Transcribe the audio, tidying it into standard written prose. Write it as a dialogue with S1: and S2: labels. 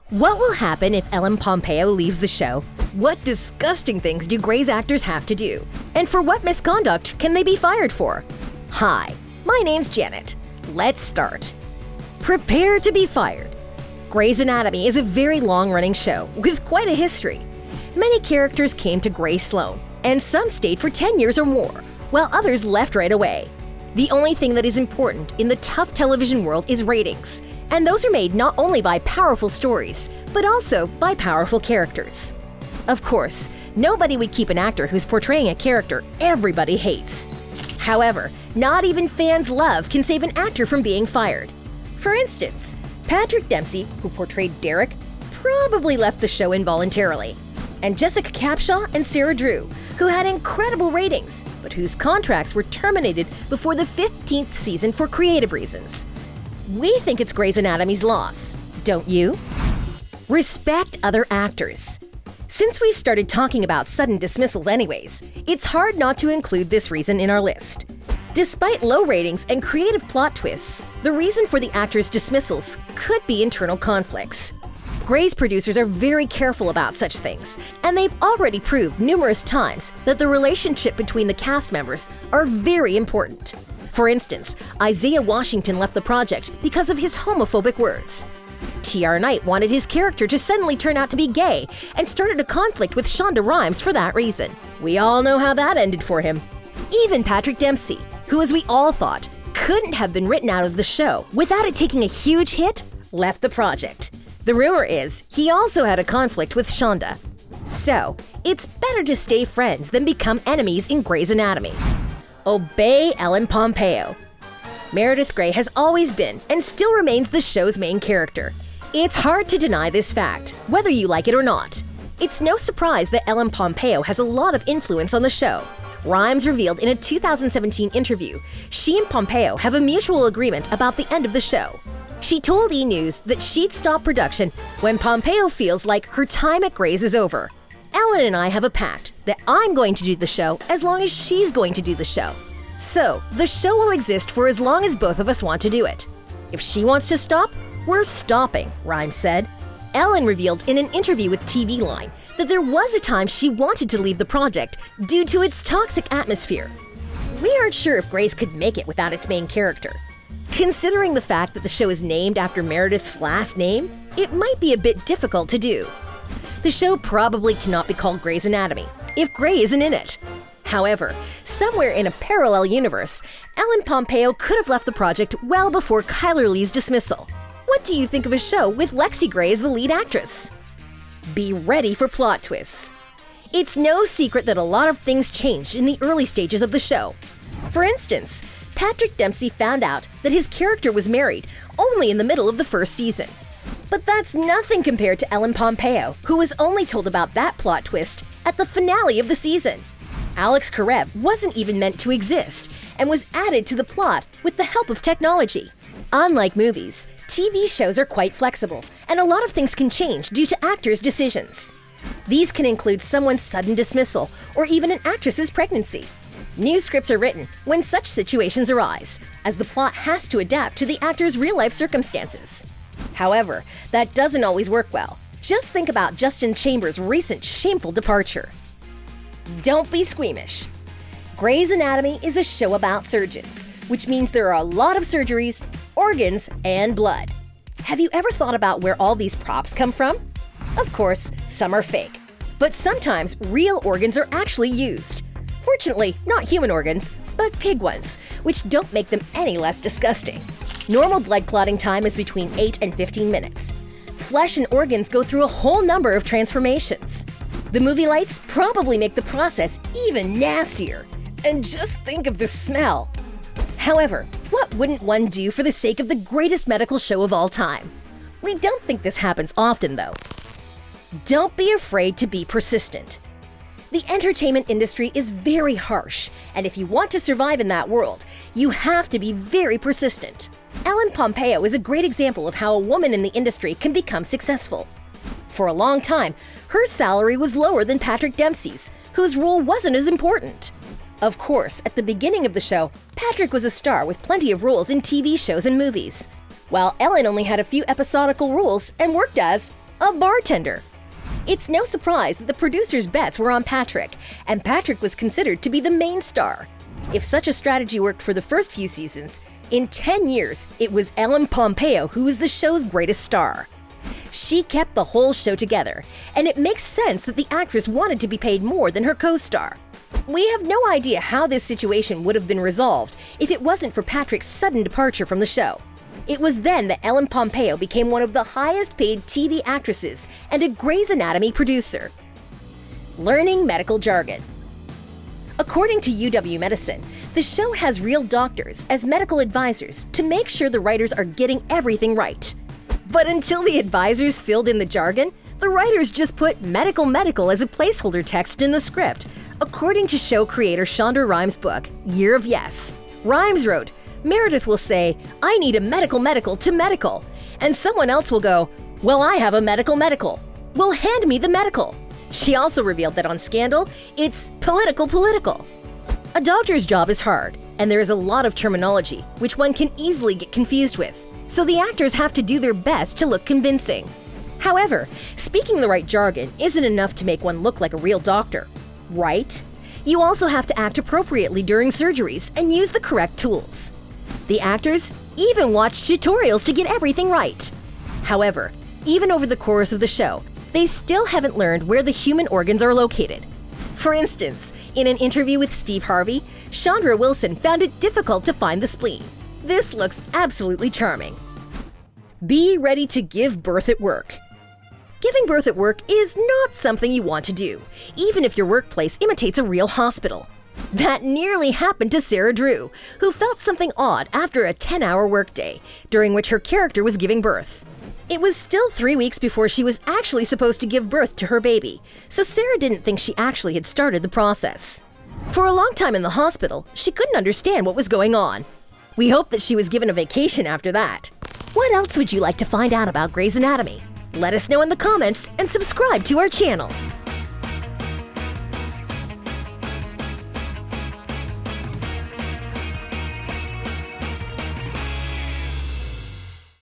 S1: What will happen if Ellen Pompeo leaves the show? What disgusting things do Grey's actors have to do? And for what misconduct can they be fired for? Hi, my name's Janet. Let's start. Prepare to be fired. Grey's Anatomy is a very long-running show with quite a history. Many characters came to Grey Sloan, and some stayed for 10 years or more, while others left right away. The only thing that is important in the tough television world is ratings, and those are made not only by powerful stories, but also by powerful characters. Of course, nobody would keep an actor who's portraying a character everybody hates. However, not even fans' love can save an actor from being fired. For instance, Patrick Dempsey, who portrayed Derek, probably left the show involuntarily. And Jessica Capshaw and Sarah Drew, who had incredible ratings, but whose contracts were terminated before the 15th season for creative reasons. We think it's Grey's Anatomy's loss, don't you? Respect other actors. Since we've started talking about sudden dismissals anyways, it's hard not to include this reason in our list. Despite low ratings and creative plot twists, the reason for the actors' dismissals could be internal conflicts. Grey's producers are very careful about such things, and they've already proved numerous times that the relationship between the cast members are very important. For instance, Isaiah Washington left the project because of his homophobic words. T.R. Knight wanted his character to suddenly turn out to be gay and started a conflict with Shonda Rhimes for that reason. We all know how that ended for him. Even Patrick Dempsey, who, as we all thought, couldn't have been written out of the show without it taking a huge hit, left the project. The rumor is he also had a conflict with Shonda. So, it's better to stay friends than become enemies in Grey's Anatomy. Obey Ellen Pompeo. Meredith Grey has always been and still remains the show's main character. It's hard to deny this fact, whether you like it or not. It's no surprise that Ellen Pompeo has a lot of influence on the show. Rhimes revealed in a 2017 interview she and Pompeo have a mutual agreement about the end of the show. She told E! News that she'd stop production when Pompeo feels like her time at Grey's is over. Ellen and I have a pact that I'm going to do the show as long as she's going to do the show. So, the show will exist for as long as both of us want to do it. If she wants to stop, we're stopping, Rhimes said. Ellen revealed in an interview with TV Line that there was a time she wanted to leave the project due to its toxic atmosphere. We aren't sure if Grey's could make it without its main character. Considering the fact that the show is named after Meredith's last name, it might be a bit difficult to do. The show probably cannot be called Grey's Anatomy if Grey isn't in it. However, somewhere in a parallel universe, Ellen Pompeo could have left the project well before Chyler Leigh's dismissal. What do you think of a show with Lexi Grey as the lead actress? Be ready for plot twists. It's no secret that a lot of things changed in the early stages of the show. For instance, Patrick Dempsey found out that his character was married only in the middle of the first season. But that's nothing compared to Ellen Pompeo, who was only told about that plot twist at the finale of the season. Alex Karev wasn't even meant to exist and was added to the plot with the help of technology. Unlike movies, TV shows are quite flexible, and a lot of things can change due to actors' decisions. These can include someone's sudden dismissal or even an actress's pregnancy. New scripts are written when such situations arise, as the plot has to adapt to the actor's real-life circumstances. However, that doesn't always work well. Just think about Justin Chambers' recent shameful departure. Don't be squeamish. Grey's Anatomy is a show about surgeons, which means there are a lot of surgeries, organs, and blood. Have you ever thought about where all these props come from? Of course, some are fake, but sometimes real organs are actually used. Fortunately, not human organs, but pig ones, which don't make them any less disgusting. Normal blood clotting time is between 8 and 15 minutes. Flesh and organs go through a whole number of transformations. The movie lights probably make the process even nastier. And just think of the smell. However, what wouldn't one do for the sake of the greatest medical show of all time? We don't think this happens often, though. Don't be afraid to be persistent. The entertainment industry is very harsh, and if you want to survive in that world, you have to be very persistent. Ellen Pompeo is a great example of how a woman in the industry can become successful. For a long time, her salary was lower than Patrick Dempsey's, whose role wasn't as important. Of course, at the beginning of the show, Patrick was a star with plenty of roles in TV shows and movies, while Ellen only had a few episodical roles and worked as a bartender. It's no surprise that the producers' bets were on Patrick, and Patrick was considered to be the main star. If such a strategy worked for the first few seasons, in 10 years, it was Ellen Pompeo who was the show's greatest star. She kept the whole show together, and it makes sense that the actress wanted to be paid more than her co-star. We have no idea how this situation would have been resolved if it wasn't for Patrick's sudden departure from the show. It was then that Ellen Pompeo became one of the highest-paid TV actresses and a Grey's Anatomy producer. Learning medical jargon. According to UW Medicine, the show has real doctors as medical advisors to make sure the writers are getting everything right. But until the advisors filled in the jargon, the writers just put medical as a placeholder text in the script, according to show creator Shonda Rhimes' book, Year of Yes. Rhimes wrote, Meredith will say, I need a medical to medical. And someone else will go, well, I have a medical. Well, hand me the medical. She also revealed that on Scandal, it's political. A doctor's job is hard, and there is a lot of terminology, which one can easily get confused with. So the actors have to do their best to look convincing. However, speaking the right jargon isn't enough to make one look like a real doctor, right? You also have to act appropriately during surgeries and use the correct tools. The actors even watched tutorials to get everything right. However, even over the course of the show, they still haven't learned where the human organs are located. For instance, in an interview with Steve Harvey, Chandra Wilson found it difficult to find the spleen. This looks absolutely charming. Be ready to give birth at work. Giving birth at work is not something you want to do, even if your workplace imitates a real hospital. That nearly happened to Sarah Drew, who felt something odd after a 10-hour workday, during which her character was giving birth. It was still 3 weeks before she was actually supposed to give birth to her baby, so Sarah didn't think she actually had started the process. For a long time in the hospital, she couldn't understand what was going on. We hope that she was given a vacation after that. What else would you like to find out about Grey's Anatomy? Let us know in the comments and subscribe to our channel.